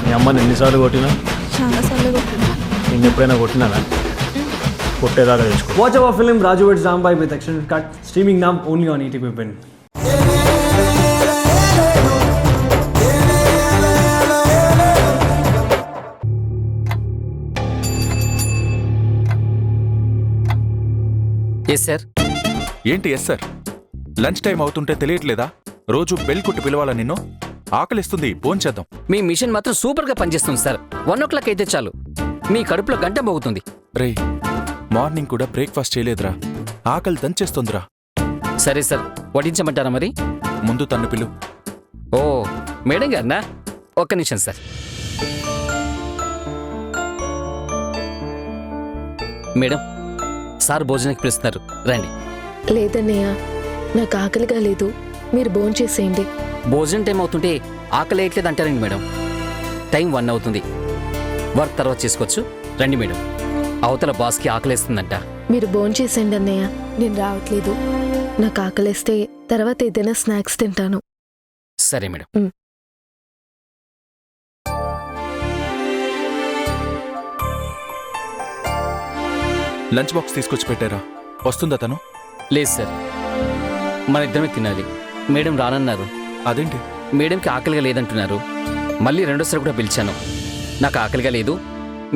మీ అమ్మని ఎన్నిసార్లు కొట్టినా? చాలాసార్లు కొట్టినా. నేను ఎప్పుడైనా కొట్టినానా? కొట్టేదాకా తెచ్చుకో. Watch our film Raju vs. Zambai with extended cut, streaming now only on ETV Win. Yes sir. ఏంటి ఎస్ సార్? లంచ్ టైం అవుతుంటే తెలియట్లేదా? రోజు బెల్ కొట్టి పిలవాలా నిన్ను? ఆకలిస్తుంది, భోంచేద్దాం. మీ మిషన్ మాత్రం సూపర్గా పనిచేస్తుంది సార్. 1 o'clock అయితే చాలు మీ కడుపులో గంట మోగుతుంది. రే, మార్నింగ్ కూడా బ్రేక్ఫాస్ట్ చేయలేదురా, ఆకలి దంచేస్తుందిరా. సరే సార్, వడ్డించమంటారా మరి? ముందు తన్ను పిలు. ఓ మేడం గారినా? ఒక్క నిమిషం సార్. మేడం, సార్ భోజనానికి పిలుస్తున్నారు, రండి. లేదన్నయ్య, నాకు ఆకలిగా లేదు, మీరు భోంచేసేయండి. భోజనం టైం అవుతుంటే ఆకలి వేయట్లేదు అంటారండి మేడం. టైం 1 అవుతుంది, వర్క్ తర్వాత చేసుకోవచ్చు. రండి మేడం, అవతల బాస్కి ఆకలేస్తుందంట. మీరు భోంచేసేయండి అన్నయ్య, నేను రావట్లేదు. నాకు ఆకలేస్తే తర్వాత ఏదైనా స్నాక్స్ తింటాను. సరే మేడం. లంచ్ బాక్స్ తీసుకొచ్చి పెట్టారా? వస్తుందా తను? లేదు సార్, మన ఇద్దరమే తినాలి. మేడం రానన్నారు. అదేంటి? మేడంకి ఆకలిగా లేదంటున్నారు. మళ్ళీ రెండోసారి కూడా పిలిచాను. నాకు ఆకలిగా లేదు,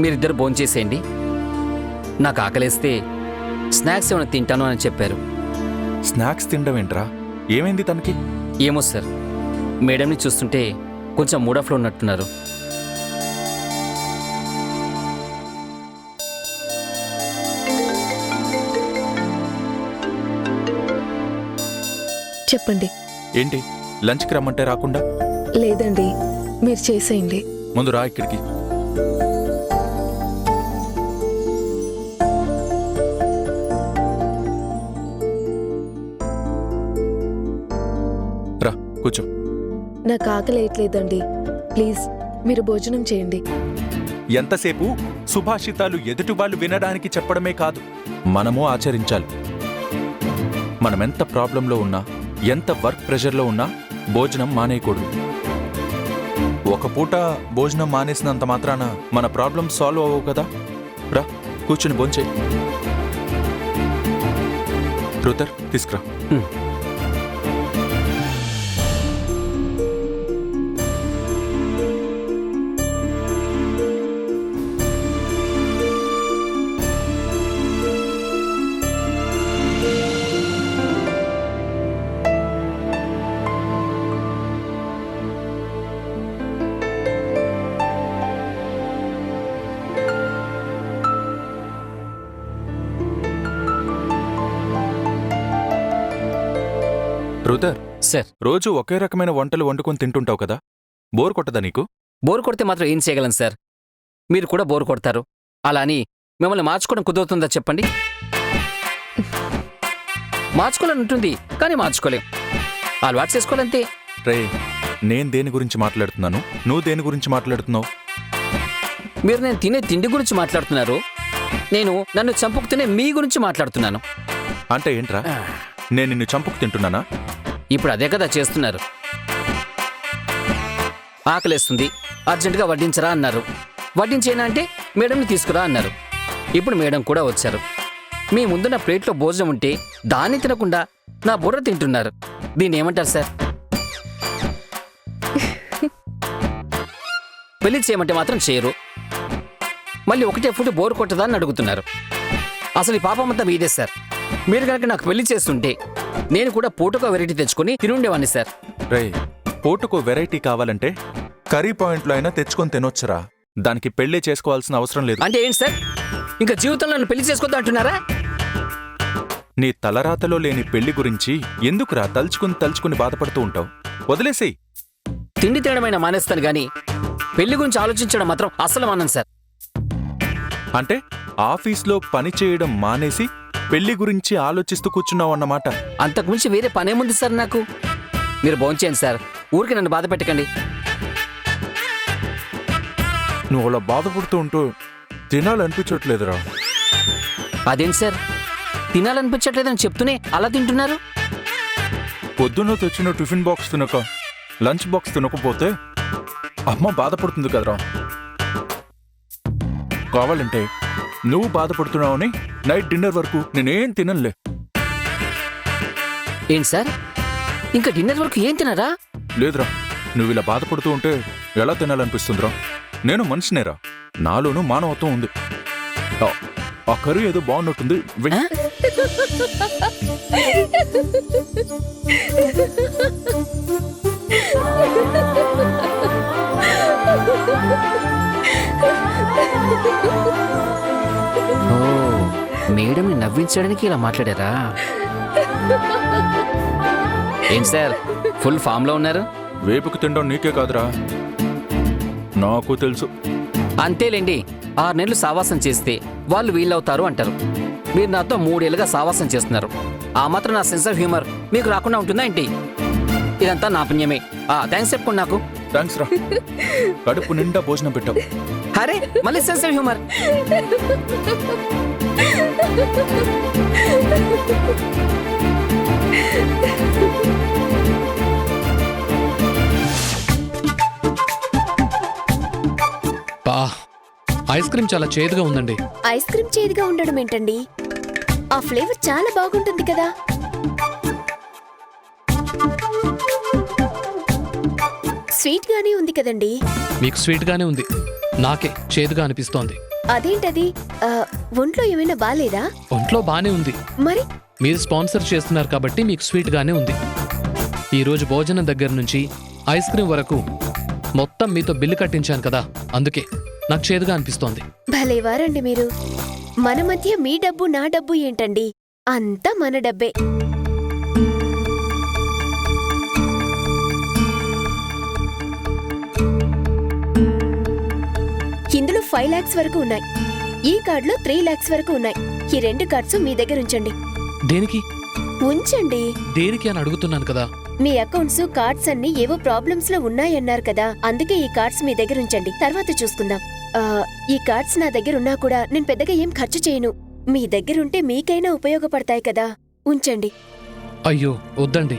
మీరిద్దరు భోంచేసేయండి, నాకు ఆకలేస్తే స్నాక్స్ ఏమైనా తింటాను అని చెప్పారు. స్నాక్స్ తినడం ఏంట్రా? ఏమైంది తనకి? ఏమో సార్, మేడంని చూస్తుంటే కొంచెం మూడ్ ఆఫ్లో ఉన్నట్టున్నారు. చెప్పండి. ఏంటి, లంచ్కి రమ్మంటే రాకుండా? లేదండి, మీరు చేసేయండి. ముందు రా ఇక్కడికి. రా కూర్చో. నాకు ఆకలి వేయట్లేదండి, ప్లీజ్ మీరు భోజనం చేయండి. ఎంతసేపు సుభాషితాలు ఎదుటివాళ్ళు వినడానికి చెప్పడమే కాదు, మనము ఆచరించాలి. మనమెంత ప్రాబ్లంలో ఉన్నా, ఎంత వర్క్ ప్రెషర్లో ఉన్నా భోజనం మానేయకూడదు. ఒక పూట భోజనం మానేసినంత మాత్రాన మన ప్రాబ్లం సాల్వ్ అవ్వవు కదా. రా కూర్చుని భోంచేయి. రుతర్ తీసుకురా. రుతర్, సార్, రోజు ఒకే రకమైన వంటలు వండుకొని తింటుంటావు కదా, బోర్ కొట్టదా నీకు? బోర్ కొడితే మాత్రం ఏం చేయగలను సార్? మీరు కూడా బోర్ కొడతారు. అలా అని మిమ్మల్ని మార్చుకోవడం కుదురుతుందా చెప్పండి? మార్చుకోవాలని ఉంటుంది, కానీ మార్చుకోలేం. అలవాటు చేసుకోవాలంతే. రే, నేను దేని గురించి మాట్లాడుతున్నాను, నువ్వు దేని గురించి మాట్లాడుతున్నావు? మీరు నేను తినే తిండి గురించి మాట్లాడుతున్నారు, నేను నన్ను చంపుకు తినే మీ గురించి మాట్లాడుతున్నాను. అంటే ఏంట్రా, నేను నిన్ను చంపుకు తింటున్నానా? ఇప్పుడు అదే కదా చేస్తున్నారు. ఆకలేస్తుంది, అర్జెంటుగా వడ్డించరా అన్నారు. వడ్డించేనా అంటే మేడంని తీసుకురా అన్నారు. ఇప్పుడు మేడం కూడా వచ్చారు. మీ ముందున్న ప్లేట్లో భోజనం ఉంటే దాన్ని తినకుండా నా బుర్ర తింటున్నారు. దీన్ని ఏమంటారు సార్? పెళ్లి చేయమంటే మాత్రం చేయరు, మళ్ళీ ఒకటే ఫుడ్ బోర్ కొట్టదా అని అడుగుతున్నారు. అసలు ఈ పాపం అంతా మీదే సార్. మీరు కనుక నాకు పెళ్లి చేస్తుంటే నేను కూడా పూటకో వెరైటీ తెచ్చుకొని తినుండేవాడిని సార్. రే, పూటకో వెరైటీ కావాలంటే కర్రీ పాయింట్లో అయినా తెచ్చుకొని తినొచ్చురా, దానికి పెళ్లి చేసుకోవాల్సిన అవసరం లేదు. అంటే ఏంటి సార్, ఇంకా జీవితంలో నన్ను పెళ్లి చేసుకోవద్దు అంటున్నారా? నీ తలరాతలో లేని పెళ్లి గురించి ఎందుకురా తలుచుకుని బాధపడుతూ ఉంటావు? వదిలేసేయ్. తిండి తినడమైనా మానేస్తాను గానీ పెళ్లి గురించి ఆలోచించడం మాత్రం అస్సలు మానను సార్. అంటే ఆఫీస్లో పని చేయడం మానేసి పెళ్లి గురించి ఆలోచిస్తూ కూర్చున్నావు అన్నమాట. అంతకుమించి వేరే పనేముంది సార్ నాకు? మీరు భోంచేయండి సార్, ఊరికి నన్ను బాధ పెట్టకండి. నువ్వు అలా బాధపడుతూ ఉంటూ తినాలనిపించట్లేదురా. అదేంటి సార్, తినాలనిపించట్లేదని చెప్తూనే అలా తింటున్నారు? పొద్దున్న తెచ్చిన టిఫిన్ బాక్స్ తినక లంచ్ బాక్స్ తినకపోతే అమ్మ బాధపడుతుంది కదరా. కావాలంటే నువ్వు బాధపడుతున్నావని నైట్ డిన్నర్ వరకు నేనేం తినలే. ఏంటి సార్, ఇంకా డిన్నర్ వరకు ఏం తినరా? లేదురా, నువ్వు ఇలా బాధపడుతూ ఉంటే ఎలా తినాలనిపిస్తుందిరా? నేను మనిషినేరా, నాలోనూ మానవత్వం ఉంది. ఆ కర్రీ ఏదో బాగున్నట్టుంది. వెయ్. ఓ, మేడంని నవ్వించడానికి ఇలా మాట్లాడారా? ఏంటి సార్, ఫుల్ ఫామ్ లో ఉన్నారు? వేపుకు తినడం నీకే కాదురా, నాకు తెలుసు. అంతేలేండి, 6 నెలలు సావాసం చేస్తే వాళ్ళు వీళ్ళవుతారు అంటారు. మీరు నాతో 3 ఏళ్ళుగా సావాసం చేస్తున్నారు. ఆ మాత్రం నా సెన్స్ ఆఫ్ హ్యూమర్ మీకు రాకుండా ఉంటుందా ఏంటి? ఇదంతా నా పుణ్యమే. థ్యాంక్స్ చెప్పుకోండి నాకు. థ్యాంక్స్ రా, కడుపు నిండా భోజనం పెట్టావు. అరే, మళ్ళీ సెన్స్ ఆఫ్ హ్యూమర్. బా, ఐస్ క్రీమ్ చాలా చేదుగా ఉందండి. ఐస్ క్రీమ్ చేదుగా ఉండడం ఏంటండి? ఆ ఫ్లేవర్ చాలా బాగుంటుంది కదా. స్వీట్ గానే ఉంది కదండి. మీకు స్వీట్ గానే ఉంది, నాకే చేదుగా అనిపిస్తోంది. అదేంటది? ఒంట్లో ఏమైనా బాలేదా? ఒంట్లో బానే ఉంది. మరి మీరు స్పాన్సర్ చేస్తున్నారు కాబట్టి మీకు స్వీట్ గానే ఉంది. ఈ రోజు భోజనం దగ్గర నుంచి ఐస్ క్రీమ్ వరకు మొత్తం మీతో బిల్లు కట్టించాను కదా, అందుకే నాకు చేదుగా అనిపిస్తోంది. భలేవారండి మీరు. మన మధ్య మీ డబ్బు నా డబ్బు ఏంటండి? అంతా మన డబ్బే. ఇందులో 5 lakhs వరకు ఉన్నాయి. ఈ కార్డులో 3 lakhs వరకు ఉన్నాయి. ఈ 2 కార్డ్స్ మీ దగ్గర ఉంచండి. దేనికి ఉంచండి. దేనికి అని అడుగుతున్నాను కదా. మీ అకౌంట్స్ కార్డ్స్ అన్ని ఏవో ప్రాబ్లమ్స్ లో ఉన్నాయన్నారు కదా, అందుకే ఈ కార్డ్స్ మీ దగ్గర ఉంచండి, తర్వాత చూసుకుందాం. ఈ కార్డ్స్ నా దగ్గర ఉన్నా కూడా నేను పెద్దగా ఏం ఖర్చు చేయను. మీ దగ్గరుంటే మీకైనా ఉపయోగపడతాయి కదా, ఉంచండి. అయ్యో వద్దండి.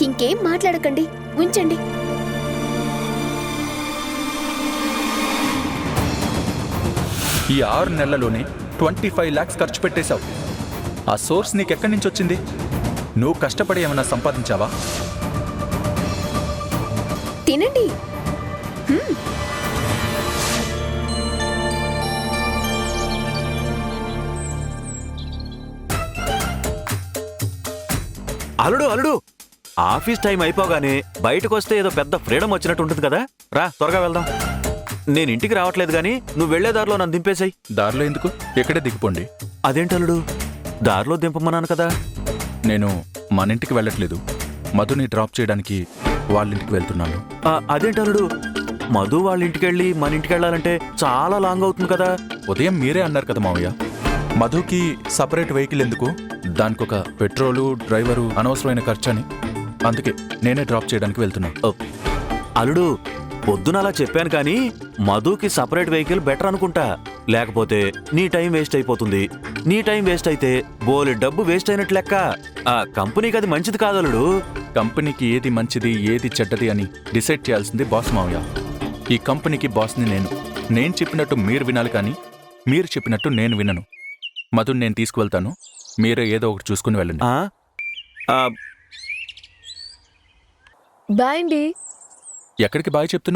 ఇంకేం మాట్లాడకండి, ఉంచండి. ఈ 6 నెలల్లోనే 25 lakhs ఖర్చు పెట్టేశావు. ఆ సోర్స్ నీకెక్కడి నుంచి వచ్చింది? నువ్వు కష్టపడి ఏమైనా సంపాదించావా? తినండి. అల్లుడు, ఆఫీస్ టైం అయిపోగానే బయటకు వస్తే ఏదో పెద్ద ఫ్రీడమ్ వచ్చినట్టు ఉంటుంది కదా. రా, త్వరగా వెళ్దాం. నేను ఇంటికి రావట్లేదు గానీ నువ్వు వెళ్లే దారిలో నన్ను దింపేశాయి. దారిలో ఎందుకు? ఇక్కడే దిగిపోండి. అదేంటల్లుడు, దారిలో దింపమన్నాను కదా. నేను మన ఇంటికి వెళ్ళట్లేదు, మధుని డ్రాప్ చేయడానికి వాళ్ళ ఇంటికి వెళ్తున్నాను. అదేంటల్లుడు, మధు వాళ్ళ ఇంటికి వెళ్ళి మన ఇంటికి వెళ్ళాలంటే చాలా లాంగ్ అవుతుంది కదా. ఉదయం మీరే అన్నారు కదా మావయ్య, మధుకి సపరేట్ వెహికల్ ఎందుకు, దానికొక పెట్రోలు, డ్రైవరు అనవసరమైన ఖర్చు అని. అందుకే నేనే డ్రాప్ చేయడానికి వెళ్తున్నాను. అల్లుడు, పొద్దున అలా చెప్పాను కానీ మధుకి సపరేట్ వెహికల్ బెటర్ అనుకుంటా. లేకపోతే నీ టైం వేస్ట్ అయిపోతుంది. నీ టైం వేస్ట్ అయితే బోలె డబ్బు వేస్ట్ అయినట్టు లెక్క. కంపెనీకి అది మంచిది కాదు అల్లుడు. కంపెనీకి ఏది మంచిది ఏది చెడ్డది అని డిసైడ్ చేయాల్సింది బాస్ మావయ్య. ఈ కంపెనీకి బాస్ని నేను చెప్పినట్టు మీరు వినాలి కానీ మీరు చెప్పినట్టు నేను వినను. మధుని నేను తీసుకువెళ్తాను, మీరే ఏదో ఒకటి చూసుకుని వెళ్ళండి. బాయ్ అండి. ఎక్కడికి బాయ్ చెప్తున్నా?